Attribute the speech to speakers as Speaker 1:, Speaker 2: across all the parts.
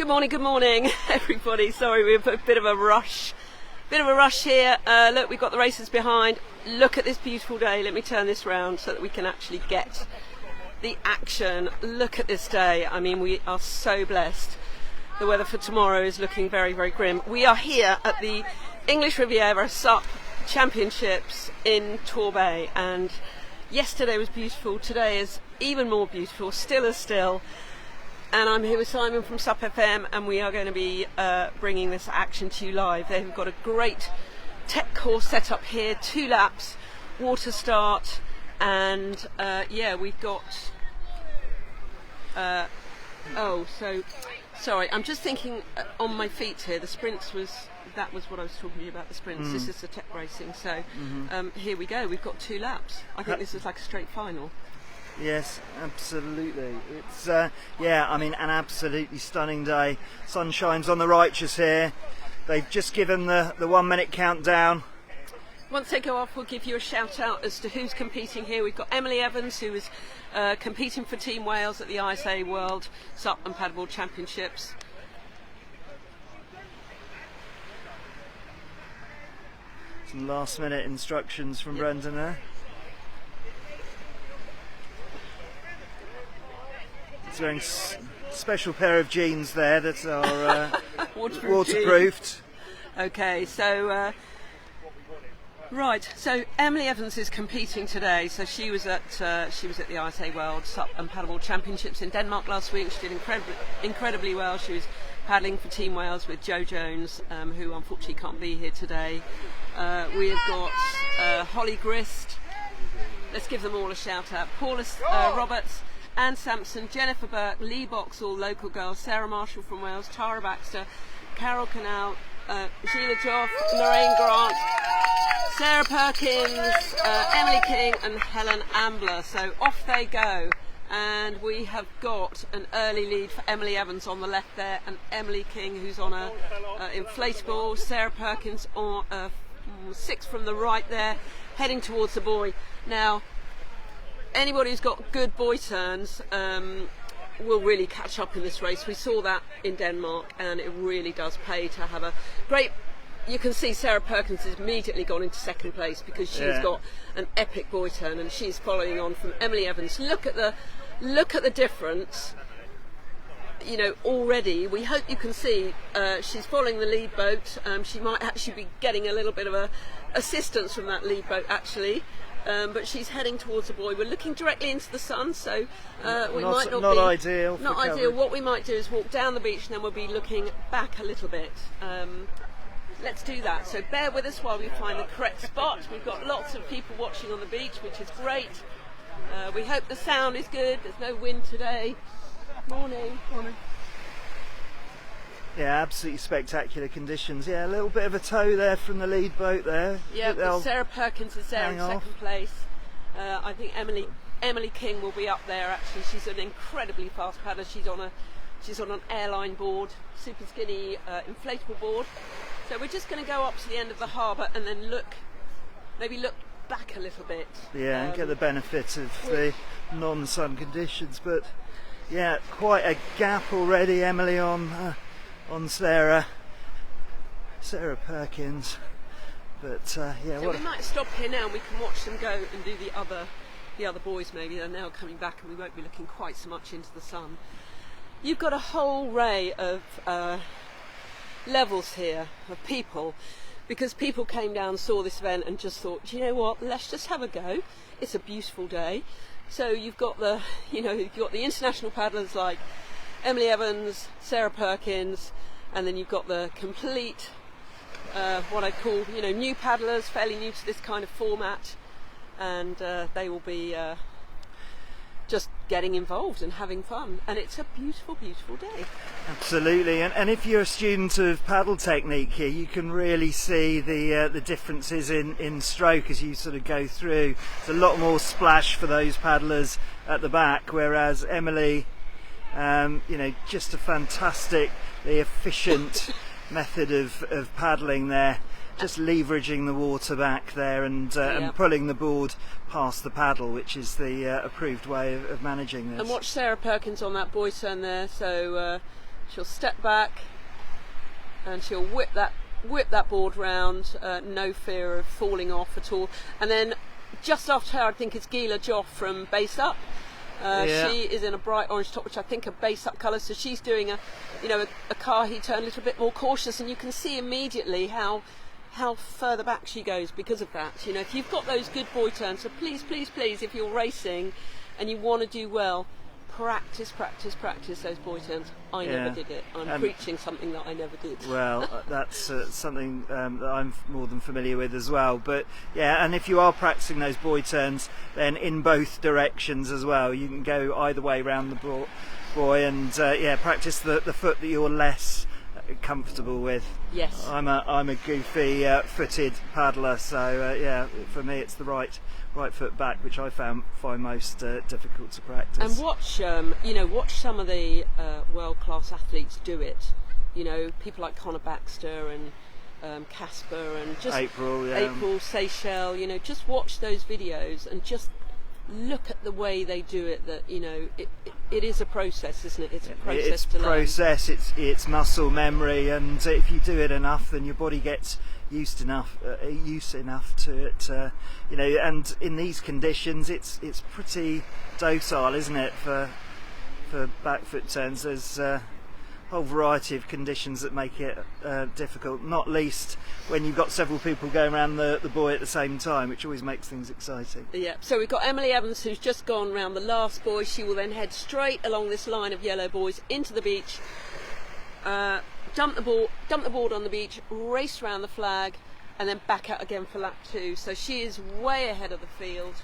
Speaker 1: Good morning, everybody. Sorry, we've a bit of a rush here. Look, we've got the races behind. Look at this beautiful day. Let me turn this round so that we can actually get the action. Look at this day. I mean, we are so blessed. The weather for tomorrow is looking very, very grim. We are here at the English Riviera SUPerchamps in Torbay, and yesterday was beautiful. Today is even more beautiful, still as still. And I'm here with Simon from SUPFM, and we are going to be bringing this action to you live. They've got a great tech course set up here, 2 laps, water start, and yeah, we've got. Sorry, I'm just thinking on my feet here. The sprints that was what I was talking to you about. The sprints. This is the tech racing. So here we go. We've got 2 laps. I think this is like a straight final.
Speaker 2: Yes, absolutely. It's I mean, an absolutely stunning day. Sun shines on the righteous here. They've just given the 1 minute countdown.
Speaker 1: Once they go off, we'll give you a shout out as to who's competing here. We've got Emily Evans, who is competing for Team Wales at the ISA World SUP and Paddleboard Championships.
Speaker 2: Some last minute instructions from Brendan there. He's wearing a special pair of jeans there that are waterproofed.
Speaker 1: Okay, so right. So Emily Evans is competing today. So she was at the ISA World SUP and Paddleboard Championships in Denmark last week. She did incredibly well. She was paddling for Team Wales with Jo Jones, who unfortunately can't be here today. We have got Holly Grist. Let's give them all a shout out. Paula Roberts, Anne Sampson, Jennifer Burke, Lee Boxall, local girls, Sarah Marshall from Wales, Tara Baxter, Carol Canal, Sheila Joff, Lorraine Grant, Sarah Perkins, Emily King and Helen Ambler. So off they go, and we have got an early lead for Emily Evans on the left there, and Emily King, who's on a inflatable. Sarah Perkins on 6 from the right there, heading towards the buoy. Now, anybody who's got good buoy turns will really catch up in this race. We saw that in Denmark, and it really does pay to have a great. You can see Sarah Perkins has immediately gone into second place because she's got an epic buoy turn, and she's following on from Emily Evans. Look at the difference. You know, already we hope you can see she's following the lead boat. She might actually be getting a little bit of assistance from that lead boat actually. But she's heading towards the buoy. We're looking directly into the sun, so we might not be
Speaker 2: ideal.
Speaker 1: Not ideal. What we might do is walk down the beach, and then we'll be looking back a little bit. Let's do that. So bear with us while we find the correct spot. We've got lots of people watching on the beach, which is great. We hope the sound is good. There's no wind today. Morning.
Speaker 2: Yeah, absolutely spectacular conditions. Yeah, a little bit of a tow there from the lead boat there.
Speaker 1: Yeah, but Sarah Perkins is there in second place. I think Emily King will be up there. Actually, she's an incredibly fast paddler. She's on an airline board, super skinny inflatable board. So we're just going to go up to the end of the harbour and then maybe look back a little bit.
Speaker 2: Yeah, and get the benefit of the non-sun conditions. But yeah, quite a gap already. Emily on Sarah Perkins, but yeah.
Speaker 1: So we might stop here now, and we can watch them go and do the other boys. Maybe they're now coming back, and we won't be looking quite so much into the sun. You've got a whole array of levels here of people, because people came down, saw this event, and just thought, do you know what? Let's just have a go. It's a beautiful day. So you've got the international paddlers like Emily Evans, Sarah Perkins, and then you've got the complete, what I call, new paddlers, fairly new to this kind of format, and they will be just getting involved and having fun, and it's a beautiful, beautiful day.
Speaker 2: Absolutely, and if you're a student of paddle technique here, you can really see the differences in stroke as you sort of go through. There's a lot more splash for those paddlers at the back, whereas Emily, just a fantastically efficient method of paddling there, just leveraging the water back there and pulling the board past the paddle, which is the approved way of managing this.
Speaker 1: And watch Sarah Perkins on that buoy turn there. So She'll step back and she'll whip that board round, no fear of falling off at all. And then just after her, I think it's Gila Joff from Base Up. She is in a bright orange top, which I think are Base Up colours. So she's doing a Kahi turn, a little bit more cautious, and you can see immediately how further back she goes because of that. You know, if you've got those good boy turns, so please, if you're racing and you want to do well, practice those boy turns. I never did it. I'm preaching something that I never did.
Speaker 2: Well, that's something that I'm more than familiar with as well. But yeah, and if you are practicing those boy turns, then in both directions as well. You can go either way around the boy, and practice the foot that you're less comfortable with.
Speaker 1: Yes.
Speaker 2: I'm a goofy footed paddler, so for me it's the right foot back, which I find most difficult to practice.
Speaker 1: And watch some of the world-class athletes do it. You know, people like Connor Baxter and Casper and just April Seychelles. You know, just watch those videos and just look at the way they do it. That, you know, it is a process, isn't it? It's a process to learn.
Speaker 2: It's muscle memory, and if you do it enough, then your body gets used enough to it, and in these conditions it's pretty docile, isn't it, for back foot turns. There's a whole variety of conditions that make it difficult, not least when you've got several people going around the buoy at the same time, which always makes things exciting.
Speaker 1: Yeah, so we've got Emily Evans, who's just gone round the last buoy. She will then head straight along this line of yellow buoys into the beach, dump the board on the beach, race around the flag, and then back out again for lap 2. So she is way ahead of the field.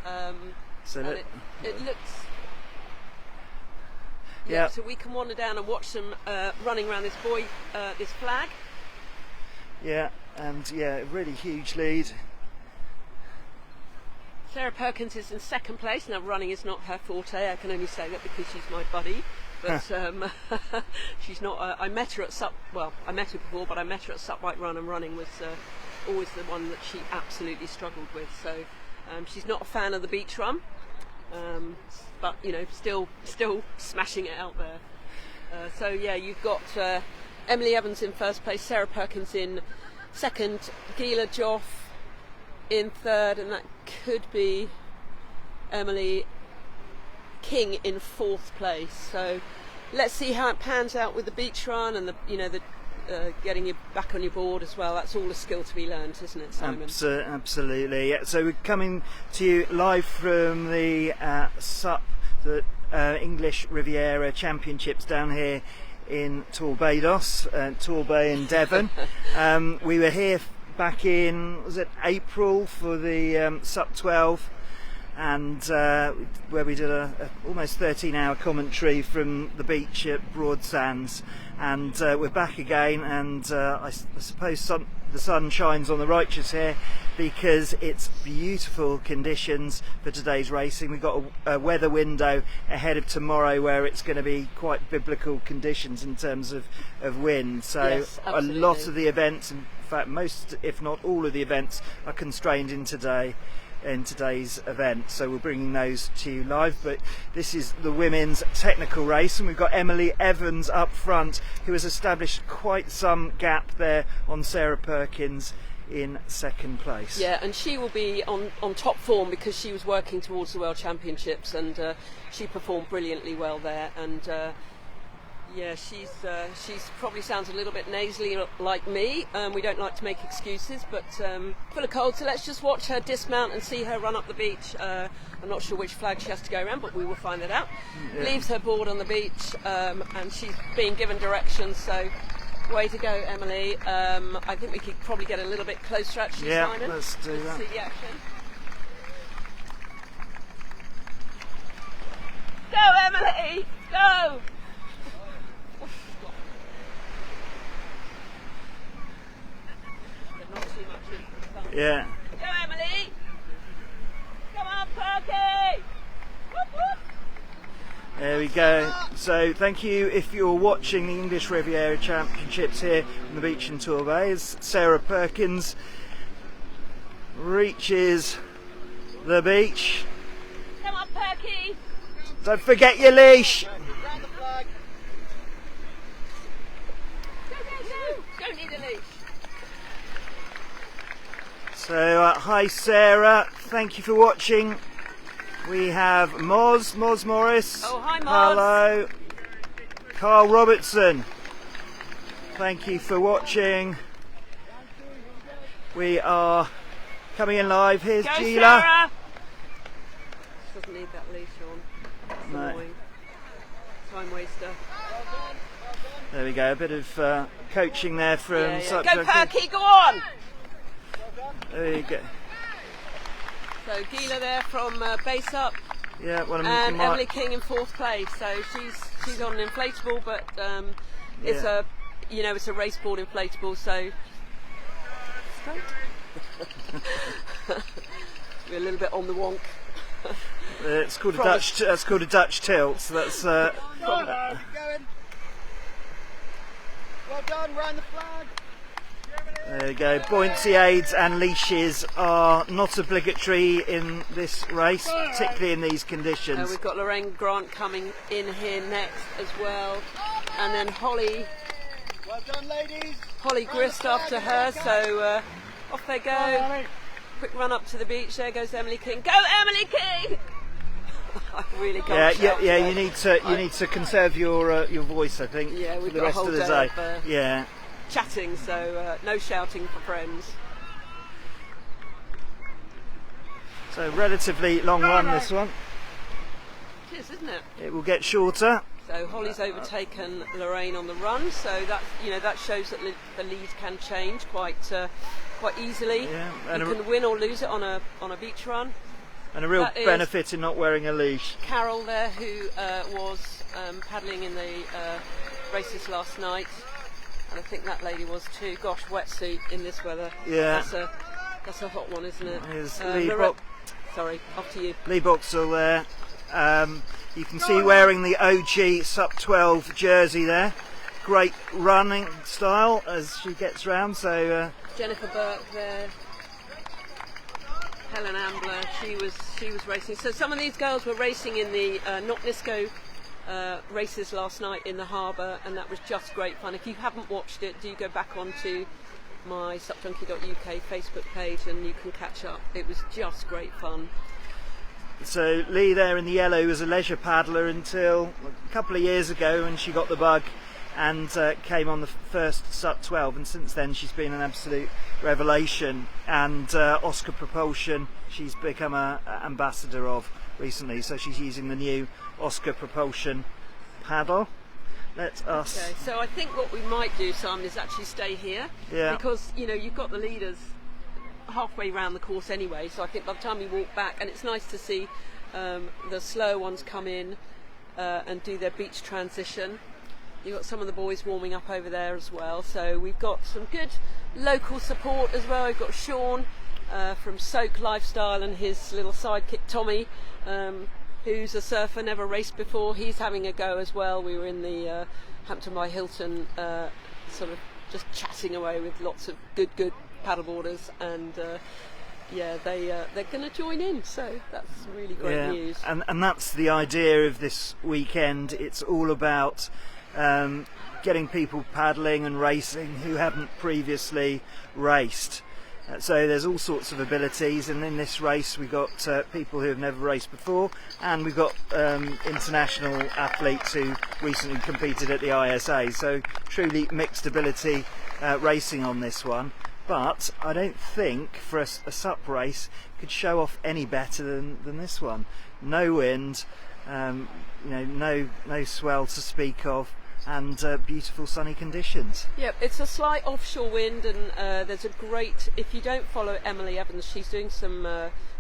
Speaker 1: It looks. Yeah. So we can wander down and watch them running around this buoy, this flag.
Speaker 2: Yeah, and really huge lead.
Speaker 1: Sarah Perkins is in second place. Now, running is not her forte. I can only say that because she's my buddy. But she's not. I met her at I met her before, but I met her at White Run, and running was always the one that she absolutely struggled with. So she's not a fan of the beach run, but you know, still smashing it out there. You've got Emily Evans in first place, Sarah Perkins in second, Gila Joff in third, and that could be Emily King in fourth place. So let's see how it pans out with the beach run and the getting you back on your board as well. That's all a skill to be learned, isn't it, Simon?
Speaker 2: Absolutely. Yeah. So we're coming to you live from the English Riviera Championships down here in Torbados, Torbay in Devon. We were here back in, was it April, for the SUP 12, and where we did a almost 13-hour commentary from the beach at Broadsands, and we're back again, and I suppose the sun shines on the righteous here because it's beautiful conditions for today's racing. We've got a weather window ahead of tomorrow where it's going to be quite biblical conditions in terms of wind. So
Speaker 1: yes,
Speaker 2: a lot of the events, in fact most if not all of the events, are constrained in today's event, so we're bringing those to you live. But this is the women's technical race, and we've got Emily Evans up front, who has established quite some gap there on Sarah Perkins in second place.
Speaker 1: Yeah, and she will be on top form because she was working towards the World Championships, and she performed brilliantly well there. And she's probably sounds a little bit nasally like me. We don't like to make excuses, but full of cold. So let's just watch her dismount and see her run up the beach. I'm not sure which flag she has to go around, but we will find that out. Yeah. Leaves her board on the beach, and she's being given directions. So way to go, Emily. I think we could probably get a little bit closer, actually, Simon.
Speaker 2: Yeah, let's do that.
Speaker 1: See the action. Go, Emily! Go!
Speaker 2: Yeah.
Speaker 1: Go, Emily! Come on, Perky! Whoop, whoop.
Speaker 2: There we go. So thank you if you're watching the English Riviera Championships here on the beach in Torbay, as Sarah Perkins reaches the beach.
Speaker 1: Come on, Perky!
Speaker 2: Don't forget your leash. So hi Sarah, thank you for watching. We have Moz Morris.
Speaker 1: Oh, hi, Moz.
Speaker 2: Hello. Carl Robertson, thank you for watching. We are coming in live. Here's
Speaker 1: Go,
Speaker 2: Gila.
Speaker 1: Sarah. Doesn't need that leash on. It's
Speaker 2: No.
Speaker 1: annoying. Time waster.
Speaker 2: There we go, a bit of coaching there from
Speaker 1: Yeah.
Speaker 2: Sup
Speaker 1: Go,
Speaker 2: Junkie.
Speaker 1: Perky, go on!
Speaker 2: There you go.
Speaker 1: So Gila there from Base Up,
Speaker 2: Yeah, one of
Speaker 1: and
Speaker 2: my,
Speaker 1: Emily King in 4th place. So she's on an inflatable, but it's
Speaker 2: Yeah.
Speaker 1: it's a race board inflatable. So straight. We're a little bit on the wonk.
Speaker 2: it's called a
Speaker 1: Promise.
Speaker 2: Dutch. That's called a Dutch tilt. So that's
Speaker 3: Keep going. Well done, round the flag.
Speaker 2: there you go. Buoyancy aids and leashes are not obligatory in this race, particularly in these conditions.
Speaker 1: We've got Lorraine Grant coming in here next as well, and then Holly
Speaker 3: Well done, ladies.
Speaker 1: Grist after her. So off they go. Quick run up to the beach. There goes Emily King. Go, Emily King! I really can't
Speaker 2: Yeah.
Speaker 1: shout
Speaker 2: You
Speaker 1: today.
Speaker 2: need to conserve your voice, I think.
Speaker 1: Yeah, we've
Speaker 2: for the
Speaker 1: got a
Speaker 2: rest
Speaker 1: whole
Speaker 2: of the
Speaker 1: day
Speaker 2: day.
Speaker 1: of,
Speaker 2: Yeah.
Speaker 1: chatting, so no shouting for friends.
Speaker 2: So relatively long run this one.
Speaker 1: It is, isn't it?
Speaker 2: It will get shorter.
Speaker 1: So Holly's overtaken Lorraine on the run, so that shows that the lead can change quite easily.
Speaker 2: Yeah,
Speaker 1: You
Speaker 2: and
Speaker 1: can win or lose it on a beach run.
Speaker 2: And a real
Speaker 1: That is-
Speaker 2: benefit in not wearing a leash.
Speaker 1: Carol there, who was paddling in the races last night, and I think that lady was too. Gosh, wetsuit in this weather.
Speaker 2: Yeah.
Speaker 1: That's a hot one, isn't it?
Speaker 2: Here's
Speaker 1: Sorry, off to you.
Speaker 2: Lee Boxall there. You can see wearing the OG Sup 12 jersey there. Great running style as she gets round. So
Speaker 1: Jennifer Burke there. Helen Ambler, she was racing. So some of these girls were racing in the Knocknisco races last night in the harbour, and that was just great fun. If you haven't watched it, do go back onto my SUPjunkie.uk Facebook page and you can catch up. It was just great fun.
Speaker 2: So Lee there in the yellow was a leisure paddler until a couple of years ago when she got the bug and came on the first Sup 12, and since then she's been an absolute revelation, and Oscar Propulsion she's become an ambassador of recently, so she's using the new Oscar Propulsion paddle. Let us...
Speaker 1: Okay, so I think what we might do, Simon, is actually stay here,
Speaker 2: Yeah.
Speaker 1: because you've got the leaders halfway round the course anyway, so I think by the time we walk back, and it's nice to see the slower ones come in and do their beach transition. You've got some of the boys warming up over there as well, so we've got some good local support as well. We've got Sean from Soak Lifestyle and his little sidekick Tommy, who's a surfer, never raced before. He's having a go as well. We were in the Hampton by Hilton sort of just chatting away with lots of good paddleboarders, and they're going to join in, so that's really great news.
Speaker 2: And that's the idea of this weekend. It's all about getting people paddling and racing who haven't previously raced. So there's all sorts of abilities, and in this race we've got people who have never raced before, and we've got international athletes who recently competed at the ISA, so truly mixed ability racing on this one. But I don't think for a SUP race could show off any better than this one. No wind, no swell to speak of, and beautiful sunny conditions.
Speaker 1: Yep, it's a slight offshore wind, and there's a great, if you don't follow Emily Evans, she's doing some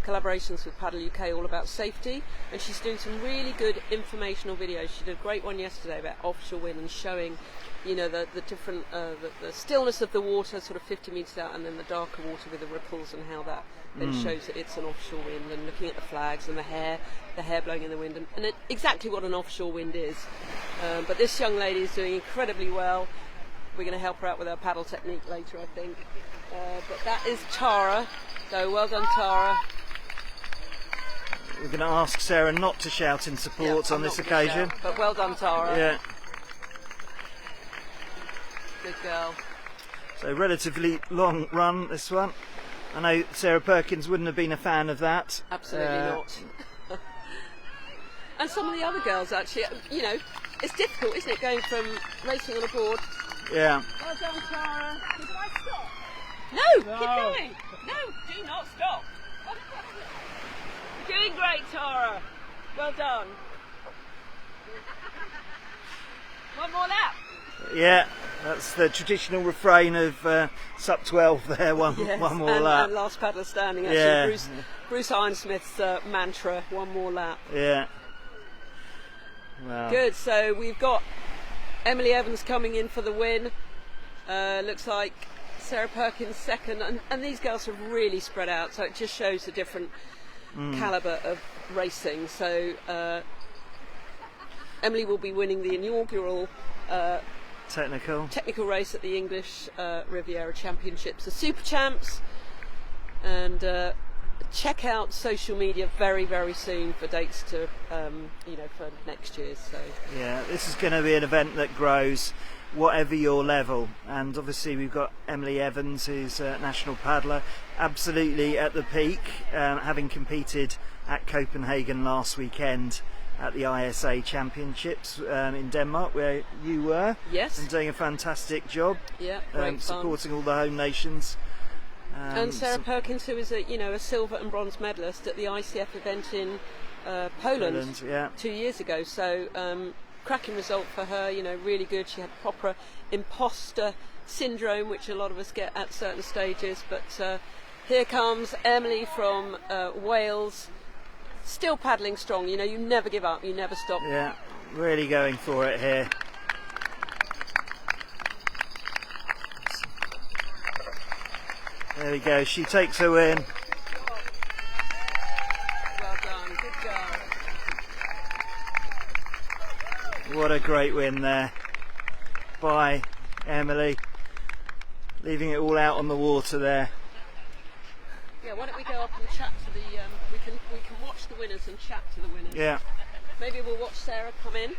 Speaker 1: collaborations with Paddle UK all about safety, and she's doing some really good informational videos. She did a great one yesterday about offshore wind and showing the different the stillness of the water sort of 50 metres out, and then the darker water with the ripples, and how that then shows that it's an offshore wind, and looking at the flags and the hair blowing in the wind, and exactly what an offshore wind is. But this young lady is doing incredibly well. We're going to help her out with her paddle technique later, I think. But that is Tara, so well done, Tara.
Speaker 2: We're going to ask Sarah not to shout in support on this occasion.
Speaker 1: Shout, but well done, Tara.
Speaker 2: Yeah.
Speaker 1: Good girl.
Speaker 2: So relatively long run, this one. I know Sarah Perkins wouldn't have been a fan of that.
Speaker 1: Absolutely not. And some of the other girls, actually, you know, it's difficult, isn't it, going from racing on a board.
Speaker 2: Yeah.
Speaker 1: Well done, Tara. Did I stop? No, keep going. No, do not stop. You're doing great, Tara. Well done. One more lap.
Speaker 2: Yeah, that's the traditional refrain of SUP 12 there, one more lap.
Speaker 1: And last paddler standing, actually.
Speaker 2: Yeah.
Speaker 1: Bruce Ironsmith's mantra, one more lap.
Speaker 2: Yeah. Wow.
Speaker 1: Good, so we've got Emily Evans coming in for the win. Looks like Sarah Perkins second, and these girls have really spread out, so it just shows the different calibre of racing. So Emily will be winning the inaugural technical race at the English Riviera Championships, the SUPerchamps, and check out social media very, very soon for dates to for next year. So
Speaker 2: yeah, this is going to be an event that grows whatever your level, and obviously we've got Emily Evans, who's a national paddler, absolutely at the peak, having competed at Copenhagen last weekend at the ISA Championships in Denmark, where you were.
Speaker 1: Yes.
Speaker 2: And doing a fantastic job.
Speaker 1: Yeah, great
Speaker 2: supporting all the home nations.
Speaker 1: And Sarah Perkins, who is a silver and bronze medalist at the ICF event in Poland
Speaker 2: yeah.
Speaker 1: 2 years ago. So cracking result for her. You know, really good. She had proper imposter syndrome, which a lot of us get at certain stages. But here comes Emily from Wales. Still paddling strong, you know, you never give up, you never stop.
Speaker 2: Yeah, really going for it here. There we go, she takes her win.
Speaker 1: Well done, good job.
Speaker 2: What a great win there by Emily, leaving it all out on the water there.
Speaker 1: Yeah, why don't we go up and chat to the, we can watch the winners and chat to the winners.
Speaker 2: Yeah.
Speaker 1: Maybe we'll watch Sarah come in,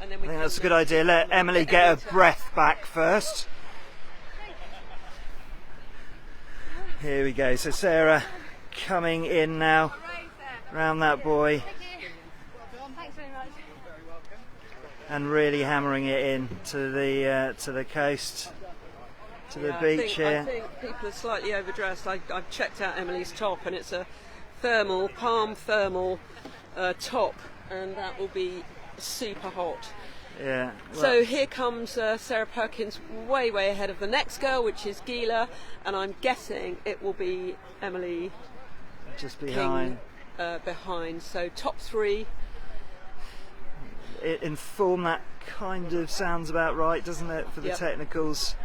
Speaker 1: and then we
Speaker 2: I think that's a good idea. Let Emily get her breath back first. Here we go. So Sarah coming in now, round that buoy,
Speaker 4: Thanks very much.
Speaker 2: and really hammering it in to the coast, to the beach here.
Speaker 1: I think people are slightly overdressed. I've checked out Emily's top, and it's a palm thermal top, and that will be super hot.
Speaker 2: Yeah. Well,
Speaker 1: So here comes Sarah Perkins way ahead of the next girl, which is Gila, and I'm guessing it will be Emily
Speaker 2: just behind.
Speaker 1: King behind. So top three.
Speaker 2: In form, that kind of sounds about right, doesn't it, for the
Speaker 1: Yep.
Speaker 2: technicals?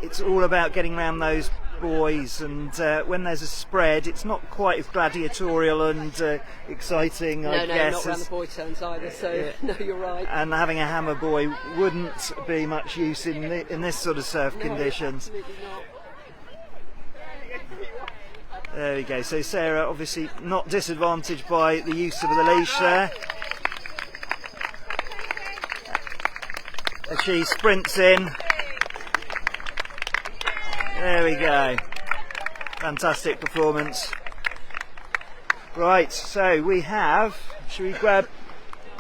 Speaker 2: It's all about getting around those buoys, and when there's a spread, it's not quite as gladiatorial and exciting, I guess.
Speaker 1: Not around the buoy turns either, so no, you're right.
Speaker 2: And having a hammer buoy wouldn't be much use in this sort of surf conditions.
Speaker 1: Absolutely not.
Speaker 2: There we go. So Sarah obviously not disadvantaged by the use of the leash there. As she sprints in. There we go. Fantastic performance. Right, so we have. Should we grab?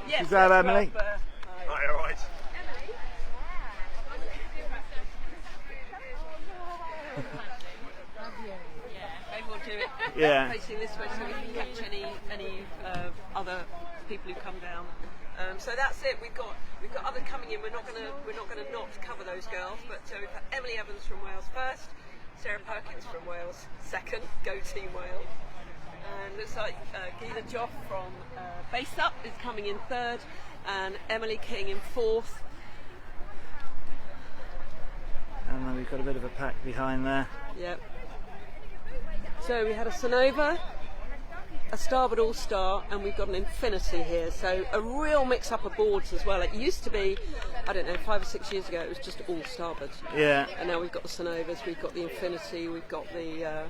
Speaker 1: Yes,
Speaker 2: grab
Speaker 1: let's
Speaker 2: Emily?
Speaker 3: Hi, all right.
Speaker 1: Maybe we'll do it
Speaker 2: Yeah.
Speaker 1: facing this way so we can catch any other people who come down. So that's it. We've got others coming in. We're not gonna not cover those girls. But so we've got Emily Evans from Wales first, Sarah Perkins from Wales second, Go Team Wales, and looks like Gila Joff from Base Up is coming in third, and Emily King in fourth.
Speaker 2: And then we've got a bit of a pack behind there.
Speaker 1: Yep. So we had a Sonova, a Starboard All-Star, and we've got an Infinity here. So a real mix-up of boards as well. It used to be, I don't know, 5 or 6 years ago, it was just all Starboard.
Speaker 2: Yeah.
Speaker 1: And now we've got the Sonovas, we've got the Infinity, we've got the,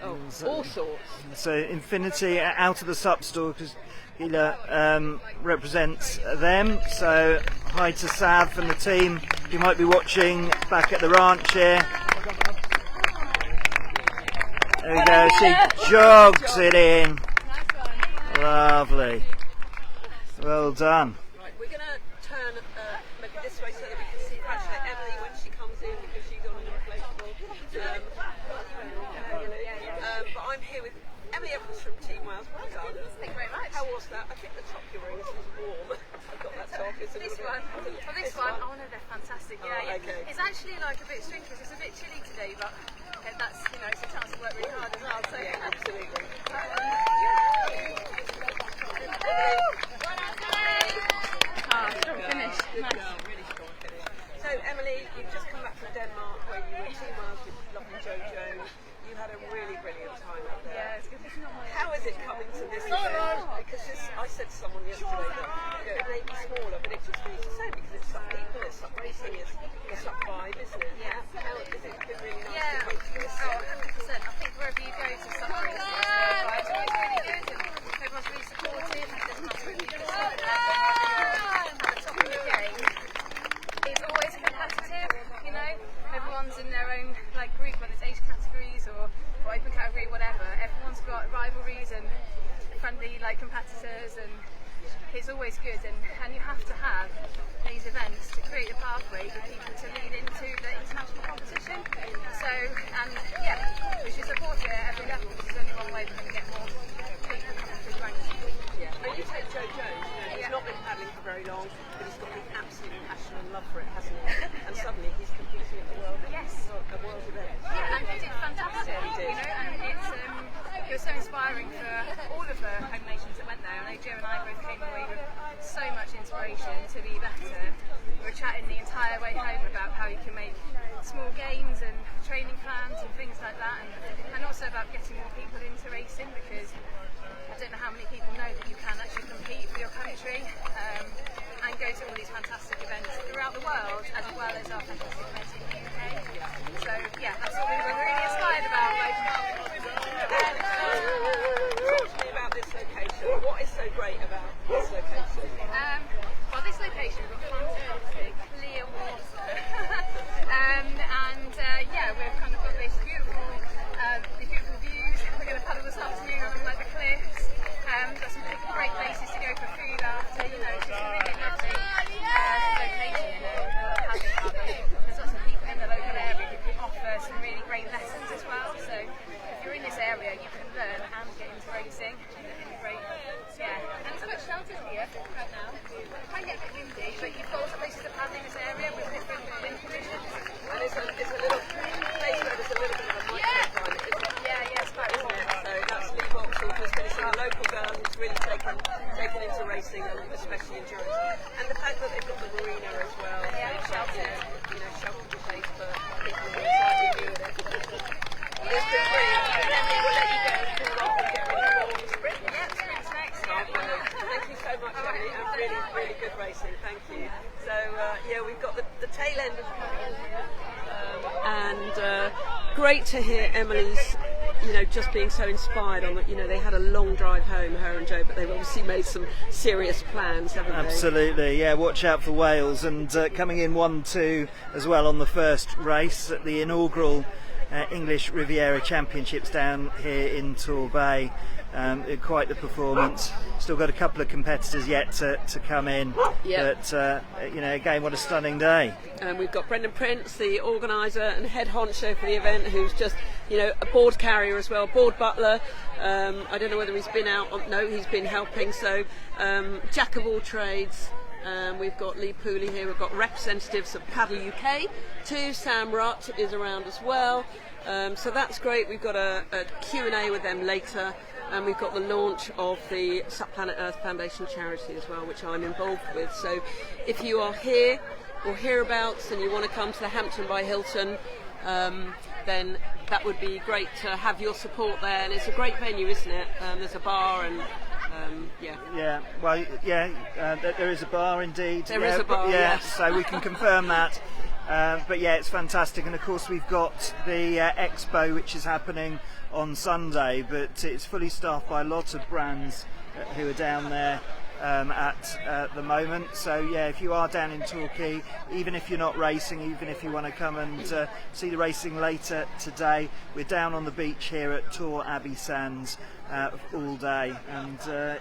Speaker 1: all sorts.
Speaker 2: So Infinity out of the SUP store because Gila represents them. So hi to Sav and the team who might be watching back at the ranch here. There we go, she jogs it in.
Speaker 4: Nice one.
Speaker 2: Lovely. Well done.
Speaker 1: Right, we're going to turn maybe this way so that we can see actually Emily when she comes in because she's on an inflatable. But I'm here with Emily Evans from Team Wales. Well done.
Speaker 4: Thank you very much.
Speaker 1: How was that? I think the top you're wearing is warm. I've got that top. It's a
Speaker 4: This
Speaker 1: little
Speaker 4: one,
Speaker 1: bit.
Speaker 4: well, this one, oh no, they're fantastic. Yeah,
Speaker 1: Oh,
Speaker 4: yeah.
Speaker 1: okay.
Speaker 4: It's actually like a bit strange because it's a bit chilly today, but that's it's a chance to work really hard as well. So
Speaker 1: Yeah, absolutely.
Speaker 4: strong finish.
Speaker 1: Good
Speaker 4: Nice.
Speaker 1: girl, really strong finish. So Emily, you've just come back from Denmark where you were 2 miles with lovely Jojo. You had a really brilliant time up there.
Speaker 4: Yeah, it's good.
Speaker 1: How is it coming to this event? Because I said to someone yesterday that it may be smaller, but it just feels the same because it's SUP people, it's SUP racing, it's the SUP vibe, isn't it?
Speaker 4: Yeah.
Speaker 1: How is it been really nice
Speaker 4: Yeah,
Speaker 1: to come to this?
Speaker 4: oh, 100%. I think wherever you go to some races, the vibe's always really good and everyone's really supportive and there's nothing you can stop at the top of the game. It's always competitive, everyone's in their own group, whether it's age categories or open category, whatever. Everyone's got rivalries and friendly competitors, and it's always good. And you have to have these events to create a pathway for people to lead into the international competition. So, we should support it at every level because there's only one way we're going to get more people coming through ranks.
Speaker 1: Yeah. When you take Joe Jones, he's not been paddling for very long, but he's got the absolute passion and love for it, hasn't he? And suddenly he's competing at the world event.
Speaker 4: Yeah, and he did fantastic.
Speaker 1: He did.
Speaker 4: And it was so inspiring for all of the home nations that went there. I know Joe and I both came away with so much inspiration to be better. We were chatting the entire way home about how you can make small games and training plans and things like that, and also about getting more people into racing because I don't know how many people know that you can actually compete for your country and go to all these fantastic events throughout the world as well as our fantastic events in the UK. So that's what we were really inspired about.
Speaker 1: Talk to me about this location. What is so great about this location?
Speaker 4: Well, this location, we've got fantastic clear water, we've kind of got these beautiful views. We're going to paddle this afternoon on the cliffs. Got some great places to go for food after. It's just a really lovely location. Paddling club. There's lots of people in the local area who can offer some really great lessons as well. So if you're in this area, you can learn and get into racing in a great. And it's quite sheltered here right now. It can get a bit windy, but you've got also places to paddle in this area with different wind conditions.
Speaker 1: And it's a little place where there's a little bit of a microclimate, isn't it?
Speaker 4: Yeah, it's quite
Speaker 1: Isn't it? So that's Lee Vauxhall who's finishing a local girl who's really taken into racing and especially endurance. And the fact that they've got the marina as well, sheltered place for people who are slightly new at it. It's been brilliant. And then we will let you go and cool off and get ready for the sprint.
Speaker 4: sprint's next.
Speaker 1: Thank you so much, Emily, and really, really good racing. Thank you. So, we've got the tail end of and great to hear Emily's, just being so inspired on that. They had a long drive home, her and Joe, but they've obviously made some serious plans, haven't they?
Speaker 2: Absolutely, yeah. Watch out for Wales, and coming in 1-2 as well on the first race at the inaugural English Riviera Championships down here in Torbay. Quite the performance. Still got a couple of competitors yet to come in.
Speaker 1: Yep.
Speaker 2: But again, what a stunning day.
Speaker 1: And we've got Brendan Prince, the organiser and head honcho for the event, who's just a board carrier as well, board butler. I don't know whether he's been out. No, he's been helping. So jack of all trades. We've got Lee Pooley here. We've got representatives of Paddle UK too. Sam Rutt is around as well. So that's great. We've got a Q&A with them later. And we've got the launch of the SUP Planet Earth Foundation charity as well, which I'm involved with. So if you are here or hereabouts and you want to come to the Hampton by Hilton, then that would be great to have your support there. And it's a great venue, isn't it? There's a bar and
Speaker 2: there is a bar indeed.
Speaker 1: There is a bar, yes.
Speaker 2: So we can confirm that. But it's fantastic, and of course we've got the expo which is happening on Sunday, but it's fully staffed by lots of brands who are down there at the moment. So yeah, if you are down in Torquay, even if you're not racing, even if you want to come and see the racing later today, we're down on the beach here at Tor Abbey Sands all day, and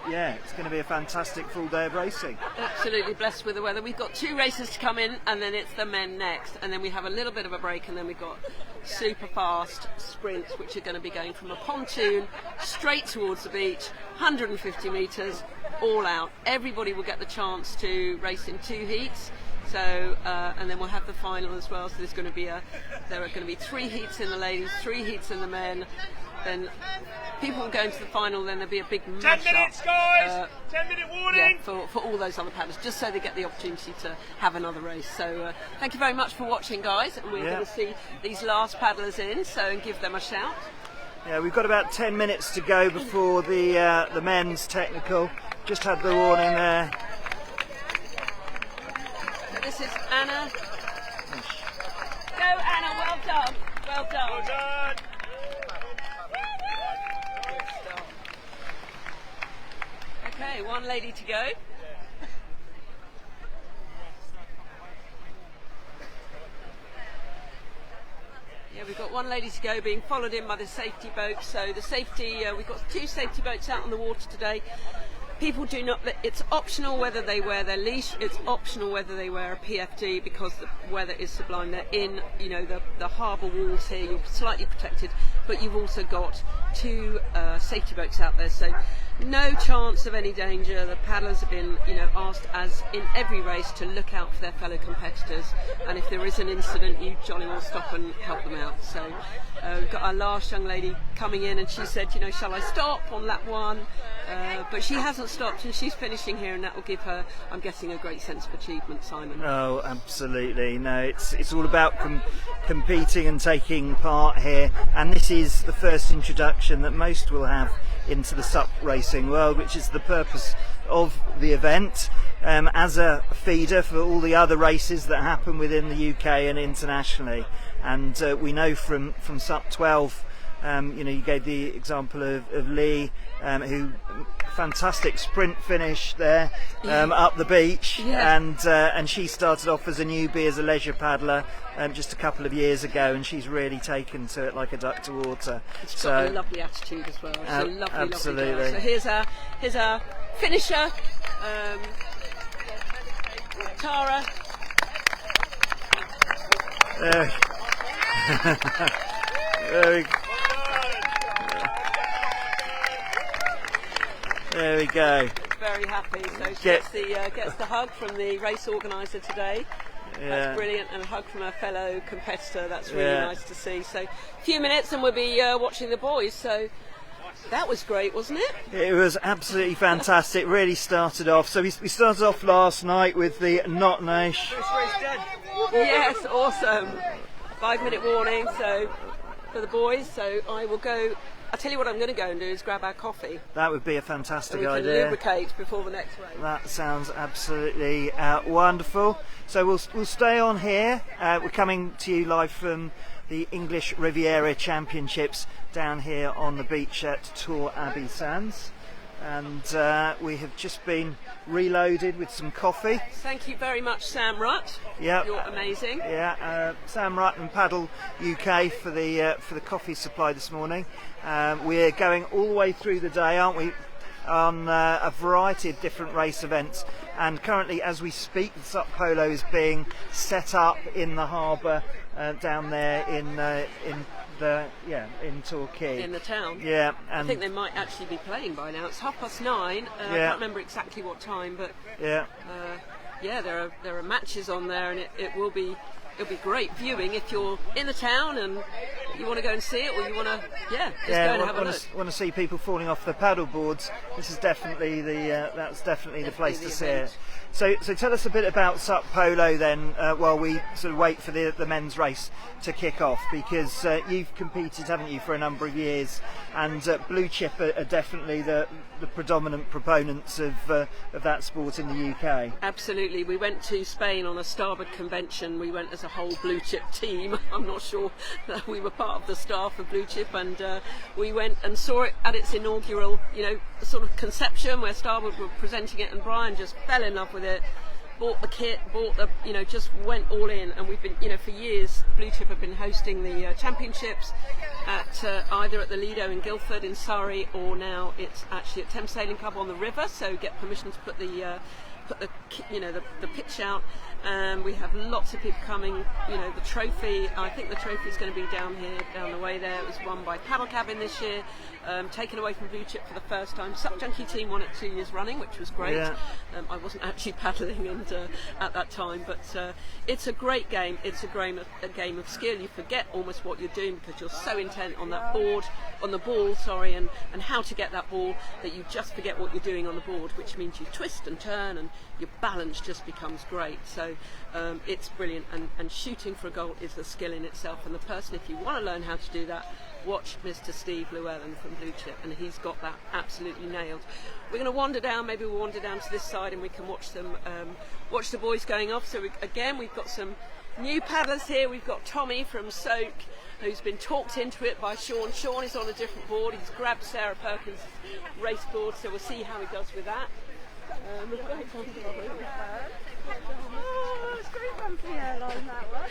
Speaker 2: yeah, it's going to be a fantastic full day of racing.
Speaker 1: Absolutely blessed with the weather. We've got 2 races to come in, and then it's the men next, and then we have a little bit of a break, and then we've got super fast sprints which are going to be going from a pontoon straight towards the beach, 150 metres all out. Everybody will get the chance to race in 2 heats. So and then we'll have the final as well. So there are going to be 3 heats in the ladies, 3 heats in the men. Then people will go into the final. Then there'll be a big
Speaker 3: 10 minutes, guys! 10-minute warning!
Speaker 1: Yeah, for all those other paddlers, just so they get the opportunity to have another race. So thank you very much for watching, guys. And we're going to see these last paddlers in, so and give them a shout.
Speaker 2: Yeah, we've got about 10 minutes to go before the men's technical. Just had the warning there.
Speaker 1: So this is Anna. Go, Anna! Well done. Well done.
Speaker 3: Well done!
Speaker 1: Okay, 1 lady to go. Yeah, we've got 1 lady to go, being followed in by the safety boat. So the safety, we've got 2 safety boats out on the water today. People do not, it's optional whether they wear their leash, it's optional whether they wear a PFD, because the weather is sublime. They're in, you know, the harbour walls here, you're slightly protected, but you've also got 2 safety boats out there, so no chance of any danger. The paddlers have been, you know, asked, as in every race, to look out for their fellow competitors, and if there is an incident, you jolly well stop and help them out. So we've got our last young lady coming in, and she said, you know, shall I stop on lap 1? But she hasn't stopped, and she's finishing here, and that will give her, I'm guessing, a great sense of achievement, Simon.
Speaker 2: Oh, absolutely. No, it's all about competing and taking part here, and this is the first introduction that most will have into the SUP racing world, which is the purpose of the event, as a feeder for all the other races that happen within the UK and internationally. And we know from SUP 12, you know, you gave the example of Lee, who fantastic sprint finish there up the beach, and she started off as a newbie, as a leisure paddler, just a couple of years ago, and she's really taken to it like a duck to water.
Speaker 1: She's got a lovely attitude as well. She's a lovely,
Speaker 2: absolutely.
Speaker 1: lovely girl. So here's our finisher, Tara.
Speaker 2: There we go.
Speaker 1: Very happy. So she gets the hug from the race organiser today.
Speaker 2: Yeah.
Speaker 1: That's brilliant, and a hug from her fellow competitor. That's really nice to see. So a few minutes and we'll be watching the boys. So that was great, wasn't it?
Speaker 2: It was absolutely fantastic. Really started off. So we started off last night with the Not Nish.
Speaker 1: Yes, awesome. 5-minute warning. So for the boys. So I will go. I'll tell you what I'm going to go and do is grab our coffee.
Speaker 2: That would be a fantastic
Speaker 1: we
Speaker 2: idea.
Speaker 1: can lubricate before the next race.
Speaker 2: That sounds absolutely wonderful. So we'll stay on here. We're coming to you live from the English Riviera Championships down here on the beach at Tor Abbey Sands. And we have just been reloaded with some coffee.
Speaker 1: Thank you very much, Sam Rutt.
Speaker 2: Yeah,
Speaker 1: you're amazing.
Speaker 2: Yeah, Sam Rutt and Paddle UK for the coffee supply this morning. We're going all the way through the day, aren't we, on a variety of different race events. And currently, as we speak, the SUP Polo is being set up in the harbour down there in Torquay.
Speaker 1: In the town.
Speaker 2: Yeah, and
Speaker 1: I think they might actually be playing by now. It's 9:30. I can't remember exactly what time, but
Speaker 2: yeah,
Speaker 1: there are matches on there, and it'll be great viewing if you're in the town and you want to go and see it, or you want to go and have a look.
Speaker 2: Want to see people falling off the paddle boards. This is definitely the place to see it. So tell us a bit about SUP Polo then, while we sort of wait for the men's race to kick off, because you've competed, haven't you, for a number of years, and Blue Chip are definitely the predominant proponents of that sport in the UK.
Speaker 1: Absolutely. We went to Spain on a starboard convention. We went as a whole Blue Chip team. I'm not sure that we were part of the staff of Blue Chip, and we went and saw it at its inaugural, sort of conception where Starboard were presenting it, and Brian just fell in love with it. Bought the kit, just went all in, and we've been, for years, Blue Chip have been hosting the championships at either at the Lido in Guildford in Surrey, or now it's actually at Thames Sailing Club on the river. So get permission to put the pitch out. We have lots of people coming. The trophy, I think the trophy is going to be down the way there. It was won by Paddle Cabin this year, taken away from Blue Chip for the first time. Sup Junkie team won it 2 years running, which was great.
Speaker 2: Yeah.
Speaker 1: I wasn't actually paddling at that time, but it's a great game. It's a game of skill. You forget almost what you're doing because you're so intent on that board, on the ball, and how to get that ball, that you just forget what you're doing on the board, which means you twist and turn and your balance just becomes great. So it's brilliant, and shooting for a goal is a skill in itself, and the person, if you want to learn how to do that, watch Mr. Steve Llewellyn from Blue Chip, and he's got that absolutely nailed. We're going to wander down, maybe we'll wander down to this side and we can watch them, watch the boys going off. So we've got some new paddlers here. We've got Tommy from Soak, who's been talked into it by Sean. Sean is on a different board. He's grabbed Sarah Perkins' race board, so we'll see how he does with that.
Speaker 4: It's very bumpy airline, that one.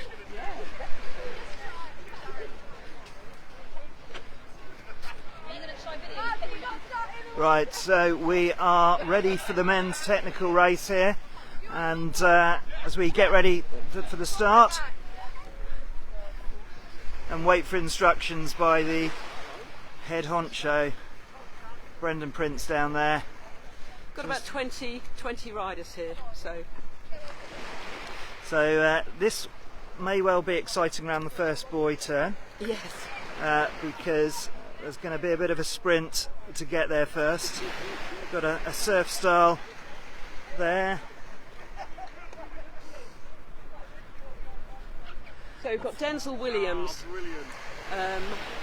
Speaker 2: Right, so we are ready for the men's technical race here, and as we get ready for the start and wait for instructions by the head honcho, Brendan Prince, down there.
Speaker 1: Got about 20 riders here, so
Speaker 2: this may well be exciting around the first buoy turn.
Speaker 1: yes.
Speaker 2: Because there's going to be a bit of a sprint to get there first. Got a surf style there.
Speaker 1: So we've got Denzel Williams,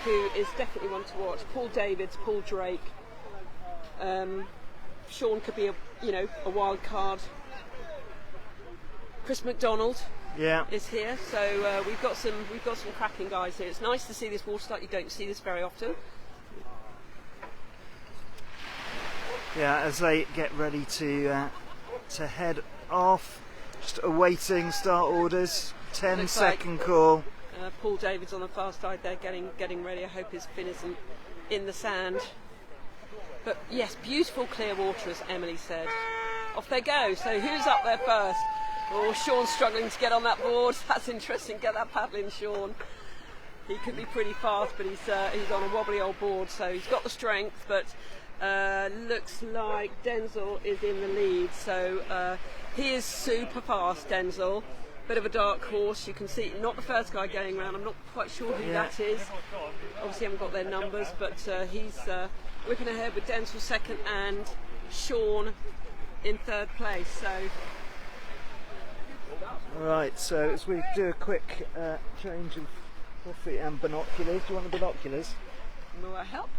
Speaker 1: who is definitely one to watch. Paul Davids, Paul Drake. Sean could be a wild card. Chris McDonald is here, so we've got some cracking guys here. It's nice to see this water start. You don't see this very often.
Speaker 2: Yeah, as they get ready to head off, just awaiting start orders. 10-second call.
Speaker 1: Paul Davids on the far side there, getting ready. I hope his fin isn't in the sand. But yes, beautiful clear water, as Emily said. Off they go. So who's up there first? Oh, Sean's struggling to get on that board. That's interesting. Get that paddling, Sean. He could be pretty fast, but he's on a wobbly old board, so he's got the strength. But looks like Denzel is in the lead. So he is super fast, Denzel. Bit of a dark horse. You can see, not the first guy going around. I'm not quite sure who that is. Obviously, haven't got their numbers, but he's whipping ahead with Denzel second and Sean in third place. So.
Speaker 2: Right, so as we do a quick change of coffee and binoculars. Do you want the binoculars?
Speaker 1: Will that help?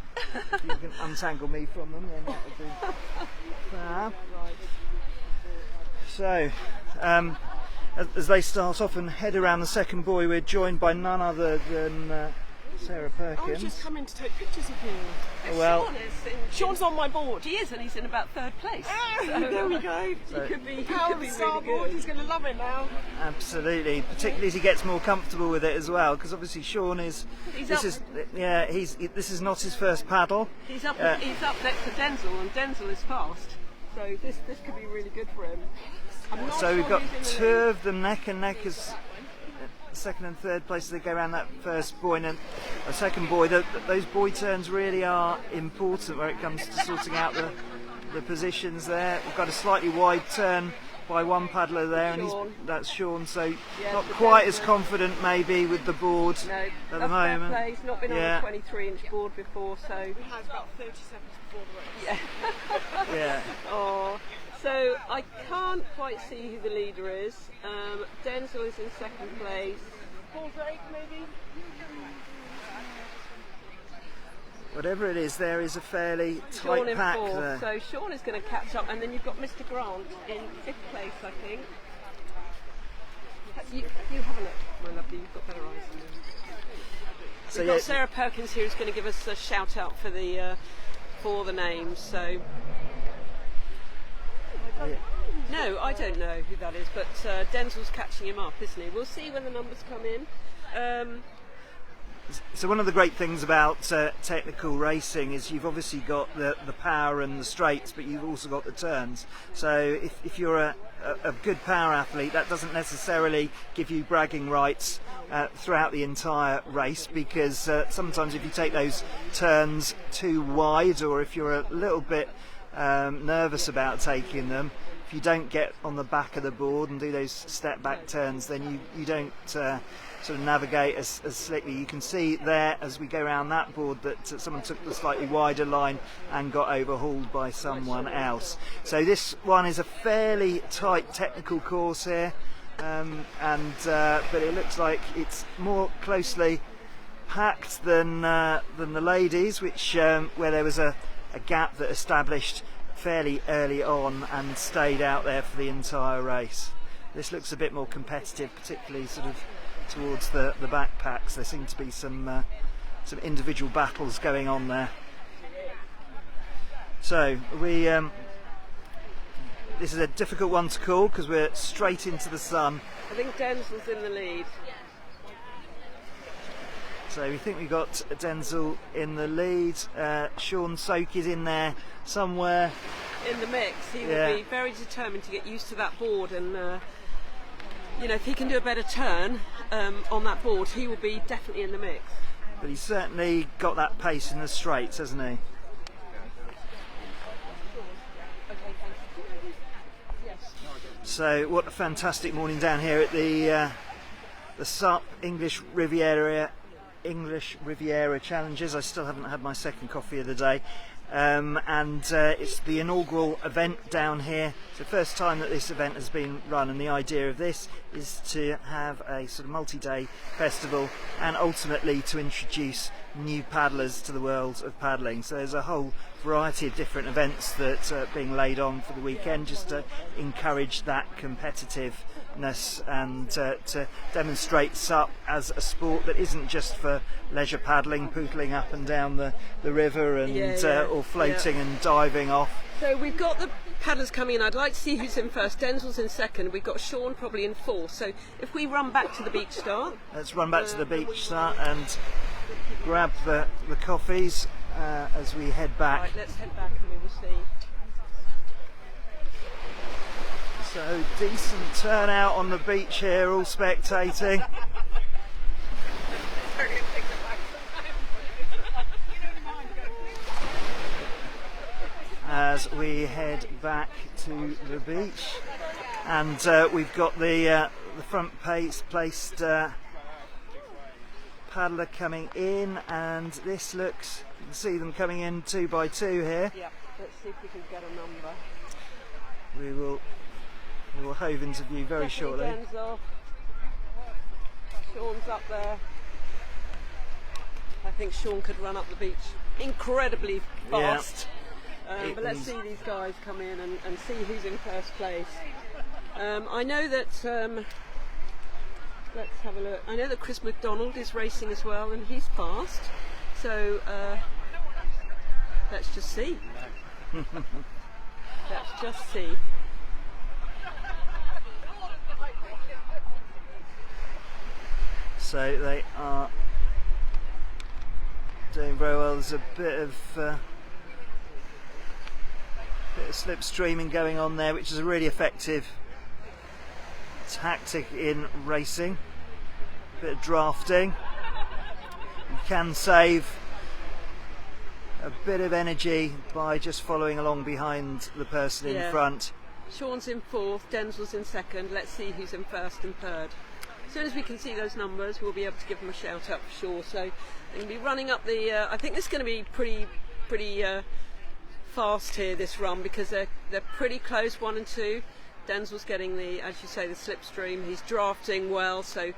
Speaker 2: You can untangle me from them, then that would be fab.
Speaker 1: Right.
Speaker 2: So, as they start off and head around the second buoy, we're joined by none other than Sarah Perkins.
Speaker 5: I'm just coming to take pictures of you.
Speaker 2: Well,
Speaker 5: Sean's on my board.
Speaker 1: He is, and he's in about third place.
Speaker 5: There we go.
Speaker 2: So,
Speaker 1: He could be
Speaker 5: Power
Speaker 1: really
Speaker 5: starboard.
Speaker 1: good.
Speaker 5: He's going to love it now.
Speaker 2: absolutely, particularly as he gets more comfortable with it as well, because obviously Sean is. This is not his first paddle.
Speaker 1: He's up next to Denzel, and Denzel is fast. So this could be really good for him. I'm not
Speaker 2: So
Speaker 1: sure
Speaker 2: we've got
Speaker 1: who's in the
Speaker 2: two
Speaker 1: lead.
Speaker 2: of them neck and neck as second and third place as they go around that first buoy, and then a second buoy. Those buoy turns really are important where it comes to sorting out the positions there. We've got a slightly wide turn by one paddler there, and that's Sean. So not
Speaker 1: so
Speaker 2: quite
Speaker 1: Denzel-
Speaker 2: as confident maybe with the board
Speaker 1: No,
Speaker 2: at the
Speaker 1: that's fair
Speaker 2: moment.
Speaker 1: play. He's not been on
Speaker 2: Yeah.
Speaker 1: a 23-inch board before, so
Speaker 5: He has about 30 seconds before the race.
Speaker 2: Yeah.
Speaker 1: oh. So I can't quite see who the leader is. Denzel is in second place.
Speaker 5: Paul Drake, maybe?
Speaker 2: Whatever it is, there is a fairly
Speaker 1: Sean
Speaker 2: tight
Speaker 1: in
Speaker 2: pack
Speaker 1: fourth.
Speaker 2: there.
Speaker 1: So Sean is going to catch up, and then you've got Mr. Grant in fifth place, I think. You have a look, my lovely. You've got better eyes than me. We've got Sarah Perkins here who's going to give us a shout out for the names. So no, I don't know who that is, but Denzel's catching him up, isn't he? We'll see when the numbers come in.
Speaker 2: So one of the great things about technical racing is you've obviously got the power and the straights, but you've also got the turns. So if you're a good power athlete, that doesn't necessarily give you bragging rights throughout the entire race, because sometimes if you take those turns too wide, or if you're a little bit nervous about taking them, if you don't get on the back of the board and do those step back turns, then you don't sort of navigate as slickly. You can see there as we go around that board that someone took the slightly wider line and got overhauled by someone else. So this one is a fairly tight technical course here, but it looks like it's more closely packed than the ladies, which where there was a gap that established fairly early on and stayed out there for the entire race. This looks a bit more competitive, particularly sort of towards the backpacks. There seem to be some individual battles going on there. So this is a difficult one to call because we're straight into the sun.
Speaker 1: I think Denzel's in the lead.
Speaker 2: So we think we've got Denzel in the lead. Sean Soak is in there somewhere.
Speaker 1: In the mix. He will be very determined to get used to that board, and if he can do a better turn on that board, he will be definitely in the mix.
Speaker 2: But he's certainly got that pace in the straights, hasn't he? So what a fantastic morning down here at the SUP English Riviera Challenges. I still haven't had my second coffee of the day, and it's the inaugural event down here. It's the first time that this event has been run, and the idea of this is to have a sort of multi-day festival and ultimately to introduce new paddlers to the world of paddling. So there's a whole variety of different events that are being laid on for the weekend, just to encourage that competitiveness and to demonstrate SUP as a sport that isn't just for leisure paddling, pootling up and down the river and or floating and diving off.
Speaker 1: So we've got the paddlers coming in. I'd like to see who's in first. Denzel's in second. We've got Sean probably in fourth. So if we run back to the beach start.
Speaker 2: Let's run back to the beach start and grab the coffees as we head back.
Speaker 1: Right, let's head back and we will see.
Speaker 2: So decent turnout on the beach here, all spectating. As we head back to the beach, and we've got the front placed paddler coming in, and this looks, you can see them coming in 2 by 2 here.
Speaker 1: Yeah, let's see if we can get a number.
Speaker 2: We will hove into view very shortly.
Speaker 1: Denzel. Sean's up there. I think Sean could run up the beach incredibly fast.
Speaker 2: Yeah.
Speaker 1: But let's see these guys come in and see who's in first place. I know that let's have a look. I know that Chris McDonald is racing as well, and he's fast. So let's just see. Let's just see.
Speaker 2: So they are doing very well. There's a bit of slipstreaming going on there, which is a really effective tactic in racing. A bit of drafting. You can save a bit of energy by just following along behind the person in front.
Speaker 1: Sean's in fourth, Denzel's in second. Let's see who's in first and third. As soon as we can see those numbers, we'll be able to give them a shout out for sure. So they'll be running up the. I think this is going to be pretty fast here, this run, because they're pretty close, 1 and 2. Denzel's getting the, as you say, the slipstream. He's drafting well, so.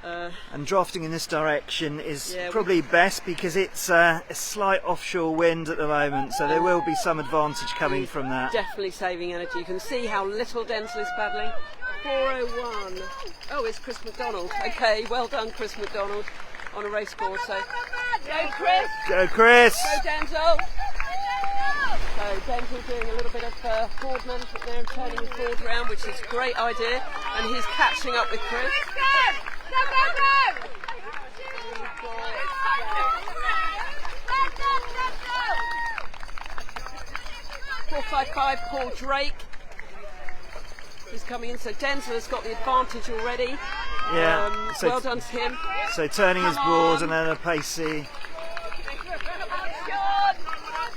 Speaker 2: And drafting in this direction is probably best because it's a slight offshore wind at the moment, so there will be some advantage coming from that.
Speaker 1: Definitely saving energy. You can see how little Denzel is paddling. 4:01. Oh, it's Chris McDonald. Okay, well done, Chris McDonald. on a race board. So go Chris!
Speaker 2: Go Chris!
Speaker 1: Go Denzel! So Denzel doing a little bit of board management there and turning his board around, which is a great idea. And he's catching up with Chris. 455 Paul Drake is coming in, so Denzel has got the advantage already.
Speaker 2: Yeah, so
Speaker 1: well done to him.
Speaker 2: So turning his board and then a pacey.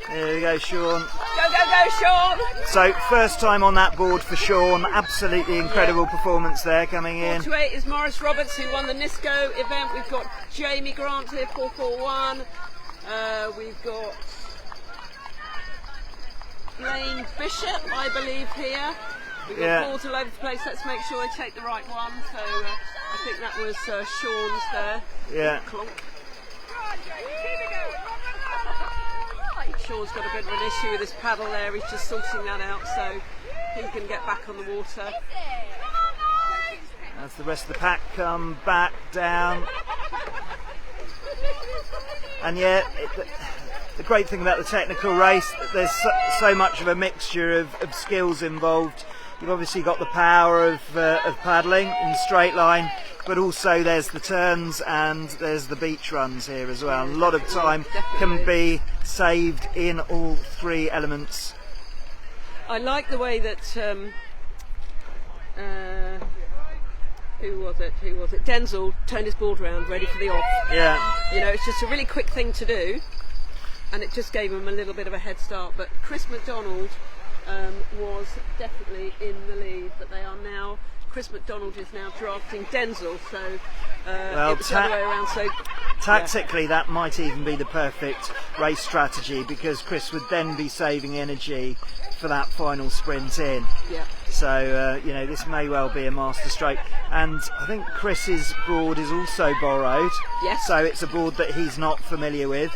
Speaker 2: There we go, Sean.
Speaker 1: Go, Sean!
Speaker 2: So first time on that board for Sean. Absolutely incredible performance there coming in.
Speaker 1: 428 is Morris Roberts, who won the NISCO event. We've got Jamie Grant here, 441. We've got Blaine Bishop, I believe, here. We've got balls all over the place. Let's make sure I take the right one. So I think that was Sean's there.
Speaker 2: Yeah.
Speaker 1: Clonk. Sean's got a bit of an issue with his paddle there. He's just sorting that out so he can get back on the water.
Speaker 2: As the rest of the pack come back down. And yeah, the great thing about the technical race, there's so much of a mixture of skills involved. You've obviously got the power of paddling in straight line, but also there's the turns and there's the beach runs here as well. A lot of time can be saved in all three elements.
Speaker 1: I like the way that who was it? Denzel turned his board round, ready for the off.
Speaker 2: Yeah.
Speaker 1: You know, it's just a really quick thing to do, and it just gave him a little bit of a head start. But Chris McDonald was definitely in the lead, but they are now. Chris McDonald is now drafting Denzel, so it was the other way around. So
Speaker 2: tactically, that might even be the perfect race strategy, because Chris would then be saving energy for that final sprint in.
Speaker 1: Yeah.
Speaker 2: So you know, this may well be a master stroke, and I think Chris's board is also borrowed.
Speaker 1: Yes.
Speaker 2: So it's a board that he's not familiar with.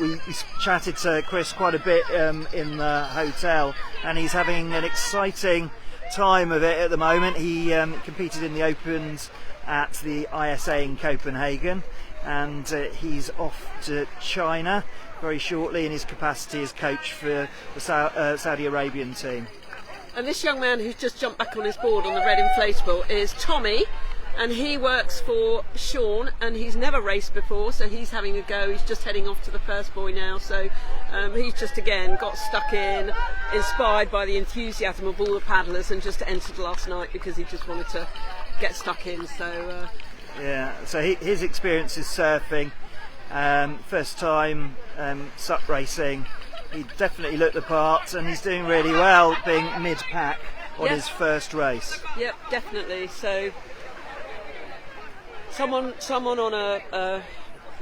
Speaker 2: We chatted to Chris quite a bit in the hotel, and he's having an exciting time of it at the moment. He competed in the Opens at the ISA in Copenhagen, and he's off to China very shortly in his capacity as coach for the Saudi Arabian team.
Speaker 1: And this young man who's just jumped back on his board on the red inflatable is Tommy, and he works for Sean, and he's never raced before, so he's having a go. He's just heading off to the first buoy now, so he's just again got stuck in, inspired by the enthusiasm of all the paddlers, and just entered last night because he just wanted to get stuck in. So
Speaker 2: yeah, so his experience is surfing, first time SUP racing. He definitely looked the part, and he's doing really well being mid-pack on his first race.
Speaker 1: Yep, definitely. So someone on a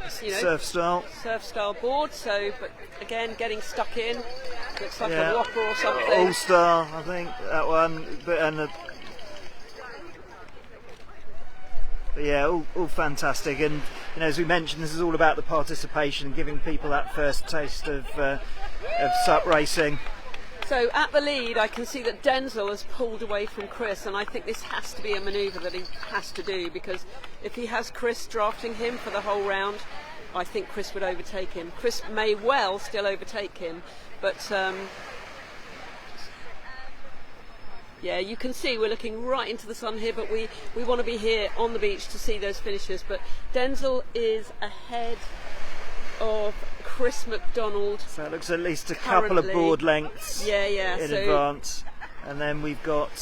Speaker 2: surf style
Speaker 1: board. So, but again, getting stuck in. Looks like a whopper or something.
Speaker 2: All Star, I think that one. But yeah, all fantastic. And you know, as we mentioned, this is all about the participation, giving people that first taste of SUP racing.
Speaker 1: So at the lead, I can see that Denzel has pulled away from Chris, and I think this has to be a manoeuvre that he has to do, because if he has Chris drafting him for the whole round, I think Chris would overtake him. Chris may well still overtake him, but yeah, you can see we're looking right into the sun here, but we want to be here on the beach to see those finishes. But Denzel is ahead of Chris McDonald.
Speaker 2: So it looks at least a couple of board lengths in advance. And then we've got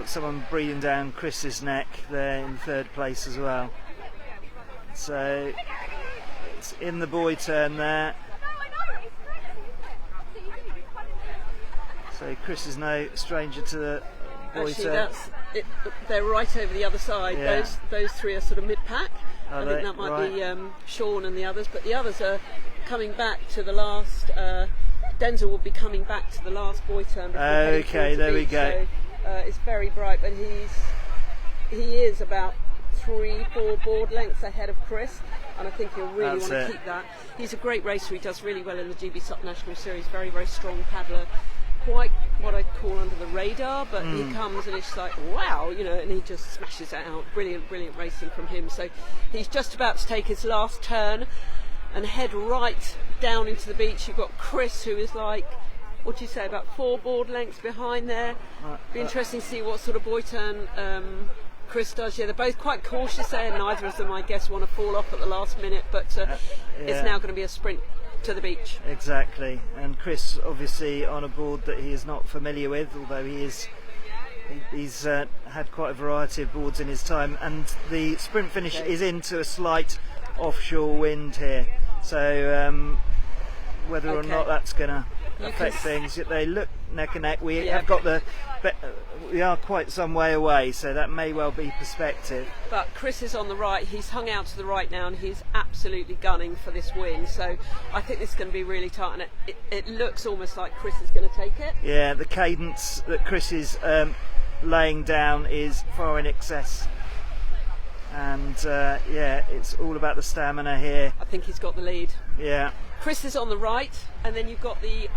Speaker 2: someone breathing down Chris's neck there in third place as well. So it's in the buoy turn there. So Chris is no stranger to the buoy turn.
Speaker 1: That's it, they're right over the other side.
Speaker 2: Yeah.
Speaker 1: Those three are sort of mid-pack. I think that might
Speaker 2: right.
Speaker 1: be Sean and the others, but the others are coming back to the last. Denzel will be coming back to the last buoy turn.
Speaker 2: Okay, there we go.
Speaker 1: So, it's very bright, but he is about 3-4 board lengths ahead of Chris, and I think he'll really want to keep that. He's a great racer. He does really well in the GB SUP National Series. Very, very strong paddler. quite what I'd call under the radar, but he comes and it's like, wow, you know, and he just smashes it out. Brilliant racing from him. So he's just about to take his last turn and head right down into the beach. You've got Chris, who is like, what do you say, about 4 board lengths behind there. Be interesting to see what sort of boy turn Chris does. Yeah, they're both quite cautious there. Neither of them, I guess, want to fall off at the last minute, but it's now going to be a sprint to the beach.
Speaker 2: Exactly, and Chris obviously on a board that he is not familiar with, although he's had quite a variety of boards in his time, and the sprint finish is into a slight offshore wind here, so whether or not that's going to affect things, they look neck and neck. We are quite some way away, so that may well be perspective.
Speaker 1: But Chris is on the right. He's hung out to the right now, and he's absolutely gunning for this win. So I think this is going to be really tight, and it looks almost like Chris is going to take it.
Speaker 2: Yeah, the cadence that Chris is laying down is far in excess, and it's all about the stamina here.
Speaker 1: I think he's got the lead.
Speaker 2: Yeah.
Speaker 1: Chris is on the right, and then you've got the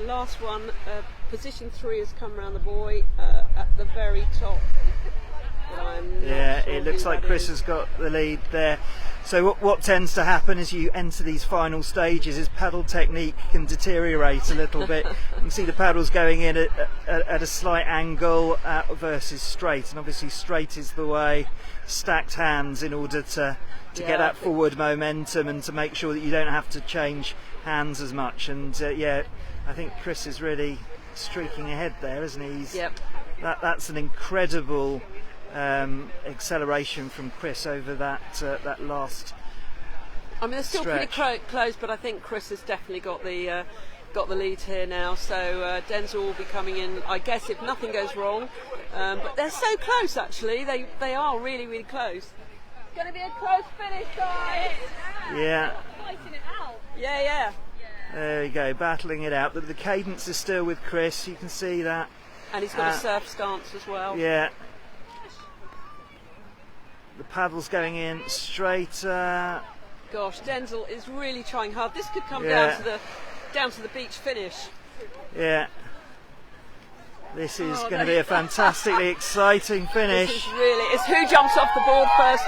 Speaker 1: last one, position 3 has come around the buoy at the very top.
Speaker 2: It looks like Chris has got the lead there. So what tends to happen as you enter these final stages is paddle technique can deteriorate a little bit. You can see the paddles going in at a slight angle versus straight, and obviously straight is the way. Stacked hands in order to get that forward momentum and to make sure that you don't have to change hands as much. And I think Chris is really streaking ahead there, isn't he? That's an incredible acceleration from Chris over that last.
Speaker 1: I mean, they're still
Speaker 2: stretch.
Speaker 1: pretty close, but I think Chris has definitely got the lead here now. So Denzel will be coming in, I guess, if nothing goes wrong. But they're so close, actually. They are really close. It's going to be a close finish, guys.
Speaker 2: Yeah.
Speaker 5: Fighting it out.
Speaker 1: Yeah.
Speaker 2: There we go, battling it out. The cadence is still with Chris. You can see that.
Speaker 1: And he's got a surf stance as well.
Speaker 2: Yeah. The paddle's going in straight.
Speaker 1: Gosh, Denzel is really trying hard. This could come down to the beach finish.
Speaker 2: Yeah. This is going to be a fantastically exciting finish.
Speaker 1: It's who jumps off the board first,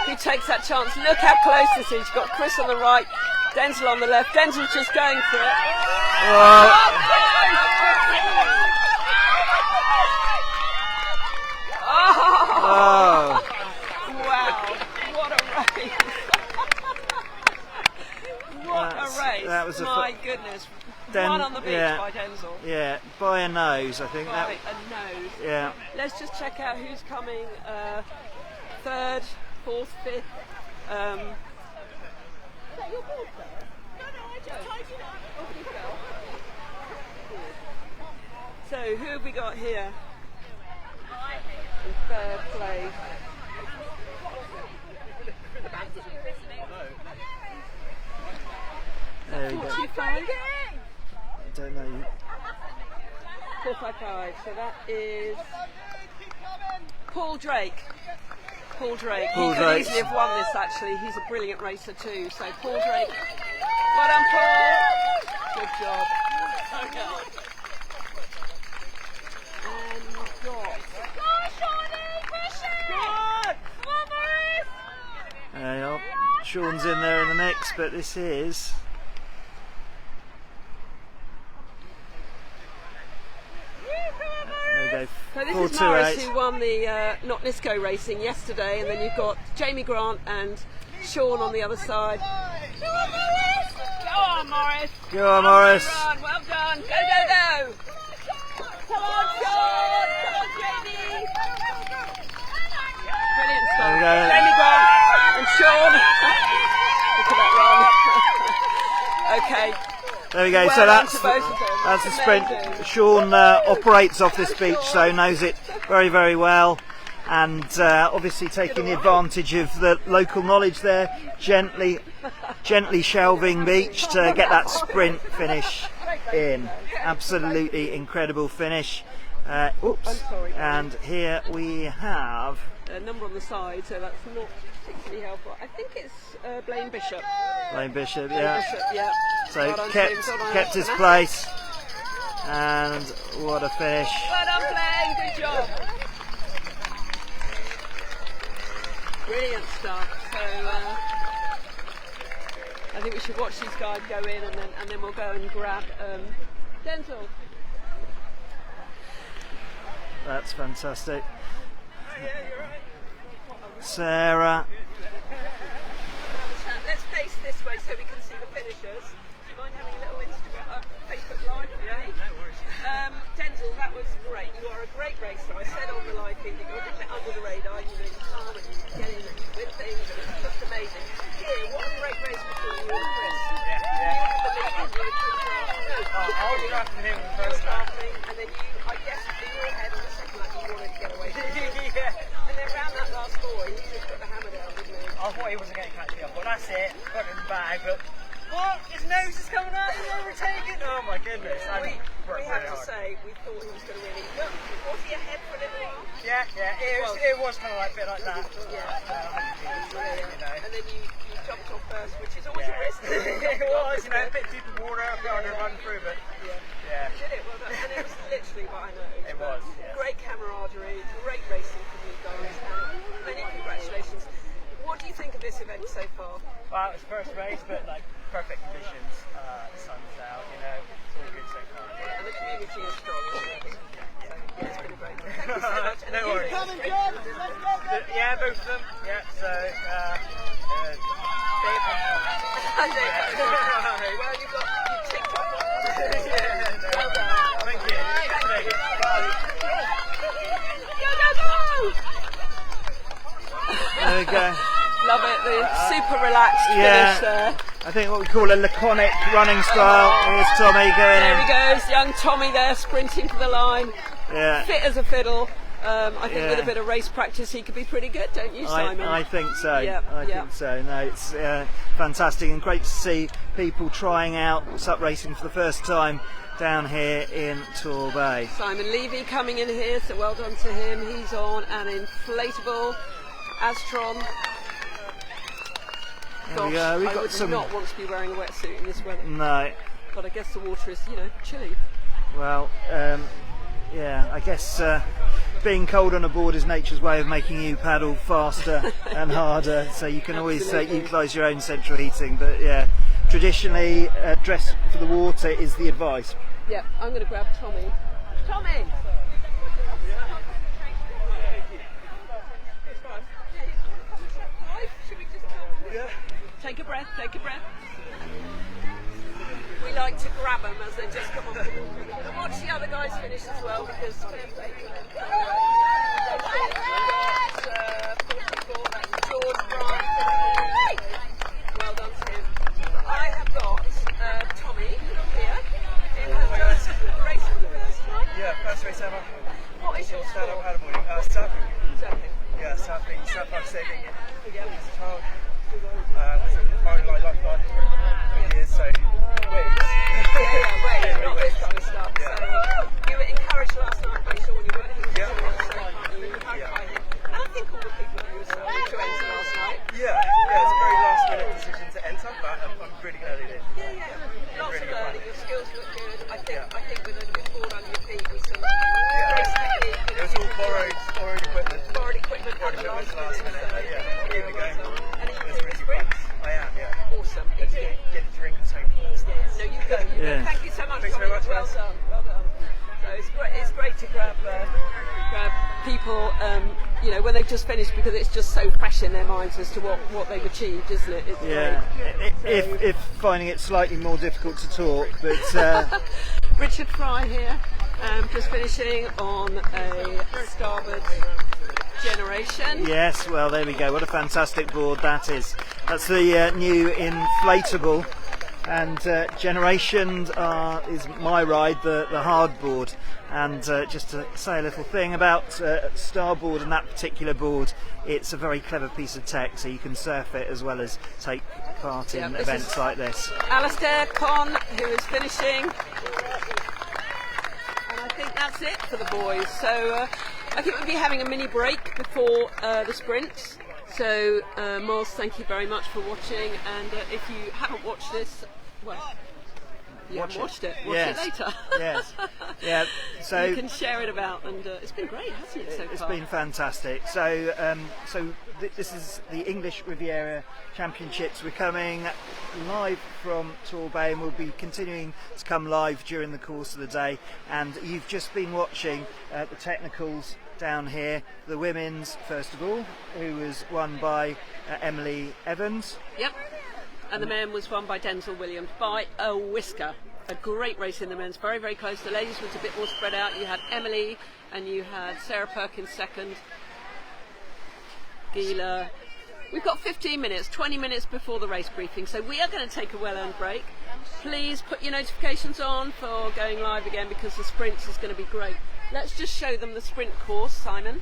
Speaker 1: who takes that chance. Look how close this is. You've got Chris on the right, Denzel on the left. Denzel's just going for it.
Speaker 2: Oh.
Speaker 1: Wow, what a race. What a race.
Speaker 2: That was
Speaker 1: my goodness. One on the beach by Denzel.
Speaker 2: Yeah, by a nose, I think.
Speaker 1: By a nose.
Speaker 2: Yeah.
Speaker 1: Let's just check out who's coming. 3rd, 4th, 5th. Is that your board there?
Speaker 5: No, I just tied it up.
Speaker 1: Oh, you fell. So, who have we got here? In 3rd place.
Speaker 2: There we go.
Speaker 1: 45?
Speaker 2: I don't know.
Speaker 1: 455. So that is Paul Drake. He could easily have won this, actually. He's a brilliant racer too. So Paul Drake. Well done, Paul. Good job. And we've got.
Speaker 2: Sean's in there in the mix, but this is.
Speaker 1: So this is Morris, who won the Not Nisco racing yesterday, and then you've got Jamie Grant and Sean on the other side. Go on, Morris!
Speaker 2: Go on, Morris!
Speaker 1: Well done! Go! Come on, Sean! Come on, Jamie! Brilliant stuff. Jamie Grant and Sean. Look at that run. Okay.
Speaker 2: There we go.
Speaker 1: Well
Speaker 2: So
Speaker 1: done
Speaker 2: that's the sprint. Sean operates off this beach, so knows it very well, and obviously taking the advantage of the local knowledge there, gently shelving beach to get that sprint finish in. Absolutely incredible finish. And here we have
Speaker 1: a number on the side, so that's not particularly helpful. I think it's Blaine Bishop.
Speaker 2: Blaine Bishop, yeah.
Speaker 1: Bishop, yeah.
Speaker 2: So
Speaker 1: Well
Speaker 2: kept his place. And what a finish.
Speaker 1: Well done, Blaine. Good job. Brilliant stuff. So I think we should watch these guys go in, and then we'll go and grab Denzel.
Speaker 2: That's fantastic. Sarah.
Speaker 1: Let's face this way so we can see the finishers. Do you mind having a little Instagram, Facebook Live? Yeah, no worries. Denzel, that was great. You are a great racer. I said on the live feed that you're a bit under the radar. You really calm and you get in and you win things, and it's just amazing. Here, what a great race between you and Chris.
Speaker 3: Yeah.
Speaker 1: You had the lead, didn't you?
Speaker 3: I was drafting him the first time.
Speaker 1: And then you, I guess, in your head on the second lap, you wanted to get away from him.
Speaker 3: Yeah.
Speaker 1: And then round that last four, you just put the hammer down, didn't you?
Speaker 3: I thought he wasn't going to catch me up. Well, that's it. Got in the bag, but what? His nose is coming out. He's overtaken. Oh my goodness.
Speaker 1: We have to say, we thought he was going to win. Look, was he ahead for a little while?
Speaker 3: Yeah. It was kind of like a bit like that.
Speaker 1: And then you jumped off first, which is always a risk.
Speaker 3: It was, a bit deep in water. I was going to run through, but yeah.
Speaker 1: You did it, well done. And it was literally what I noticed.
Speaker 3: It was, yes.
Speaker 1: Great camaraderie, great racing from you guys, and many congratulations. What do you think of this event so far?
Speaker 3: Well, it's the first race, but like perfect conditions. The sun's out, it's all good so far.
Speaker 1: And the community is strong. Yeah, it's been a great one. Thank you so much. And
Speaker 3: No
Speaker 1: you-
Speaker 3: worries. Yeah, both of them. Yeah, so Dave
Speaker 1: Well, you've ticked off. Well done.
Speaker 3: Thank you.
Speaker 1: Thank you.
Speaker 2: There we go.
Speaker 1: Love it, the super relaxed
Speaker 2: Yeah.
Speaker 1: finish there.
Speaker 2: I think what we call a laconic running style. Here's Tommy going
Speaker 1: There he
Speaker 2: in.
Speaker 1: goes, young Tommy there sprinting to the line,
Speaker 2: Yeah.
Speaker 1: fit as a fiddle. I think with
Speaker 2: Yeah.
Speaker 1: a bit of race practice he could be pretty good, don't you, Simon?
Speaker 2: I think so.
Speaker 1: Yeah,
Speaker 2: I
Speaker 1: yeah.
Speaker 2: think so. No, it's fantastic and great to see people trying out SUP racing for the first time down here in Torbay.
Speaker 1: Simon Levy coming in here, so well done to him. He's on an inflatable Astron.
Speaker 2: There we go. We've
Speaker 1: I
Speaker 2: got
Speaker 1: would
Speaker 2: some.
Speaker 1: not want to be wearing a wetsuit in this weather.
Speaker 2: No.
Speaker 1: But I guess the water is, chilly.
Speaker 2: Well, yeah. I guess being cold on a board is nature's way of making you paddle faster and harder. So you can always
Speaker 1: Absolutely.
Speaker 2: utilise your own central heating. But yeah, traditionally, dress for the water is the advice.
Speaker 1: Yeah, I'm going to grab Tommy. Tommy! Take a breath, take a breath. We like to grab them as they just come off the water. And watch the other guys finish as well because George Brian. Well done to him. I have got Tommy here. Who has just raced for the first time.
Speaker 3: Yeah, first race ever.
Speaker 1: What is your
Speaker 3: Stand up
Speaker 1: score?
Speaker 3: paddleboarding. Surfing.
Speaker 1: Surfing.
Speaker 3: Yeah, surfing. Surf life saving it.
Speaker 1: Yeah.
Speaker 3: As a child. Found my lifeguard for years, so waves.
Speaker 1: Not this kind of stuff. So you were encouraged last night by Sean, you weren't here.
Speaker 3: Yeah.
Speaker 1: You encouraged by him. And I think all the people who were to enter last night.
Speaker 3: Yeah, it's a very last minute decision to enter, but I'm really glad I did.
Speaker 1: Yeah. Lots
Speaker 3: Really
Speaker 1: of
Speaker 3: good
Speaker 1: learning,
Speaker 3: fun.
Speaker 1: your skills look good. I think with a good board under your feet and some race technique.
Speaker 3: It was all borrowed equipment.
Speaker 1: Borrowed equipment at the
Speaker 3: Borrowed
Speaker 1: last
Speaker 3: equipment
Speaker 1: minute.
Speaker 3: last minute, yeah. Here we go.
Speaker 1: And are you
Speaker 3: It's
Speaker 1: doing
Speaker 3: really
Speaker 1: the sprint?
Speaker 3: fun. I am, yeah.
Speaker 1: Awesome.
Speaker 3: Let's get a drink and so
Speaker 1: No, you go.
Speaker 2: Yeah.
Speaker 1: Thank you so much.
Speaker 3: Thanks very
Speaker 1: Tommy.
Speaker 3: much,
Speaker 1: Well
Speaker 3: guys.
Speaker 1: done. Well done. So it's great to grab people, when they've just finished because it's just so fresh in their minds as to what they've achieved, isn't it? It's
Speaker 2: Yeah.
Speaker 1: great.
Speaker 2: If finding it slightly more difficult to talk, but
Speaker 1: Richard Fry here, just finishing on a starboard generation.
Speaker 2: yes. Well, there we go. What a fantastic board that is. That's the new inflatable. And Generation is my ride, the hard board. And just to say a little thing about Starboard and that particular board, it's a very clever piece of tech, so you can surf it as well as take part in
Speaker 1: this
Speaker 2: events
Speaker 1: is
Speaker 2: like this.
Speaker 1: Alistair Conn, who is finishing. And I think that's it for the boys. So I think we'll be having a mini break before the sprints. So Miles, thank you very much for watching. And if you haven't watched this, well, You haven't watched it. Watch
Speaker 2: Yes.
Speaker 1: it later.
Speaker 2: Yes. Yeah. So
Speaker 1: you can share it about, and it's been great, hasn't it, so
Speaker 2: it's
Speaker 1: far?
Speaker 2: been fantastic. So, this is the English Riviera Championships. We're coming live from Torbay, and we'll be continuing to come live during the course of the day. And you've just been watching the technicals down here. The women's, first of all, who was won by Emily Evans.
Speaker 1: Yep. And the men was won by Denzel Williams by a whisker. A great race in the men's, very, very close. The ladies was a bit more spread out. You had Emily and you had Sarah Perkins second. Gila. We've got 15 minutes, 20 minutes before the race briefing, so we are going to take a well-earned break. Please put your notifications on for going live again, because the sprints is going to be great. Let's just show them the sprint course, Simon.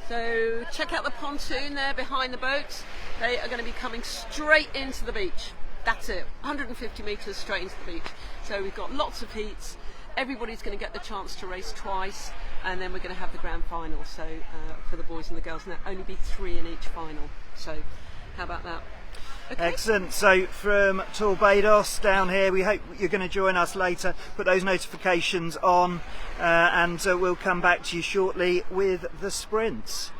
Speaker 1: So check out the pontoon there behind the boats. They are going to be coming straight into the beach. That's it, 150 metres straight into the beach. So we've got lots of heats. Everybody's going to get the chance to race twice, and then we're going to have the grand final. So for the boys and the girls, and there'll only be 3 in each final. So how about that? Okay.
Speaker 2: Excellent. So from Torbados down here, we hope you're going to join us later. Put those notifications on, and we'll come back to you shortly with the sprints.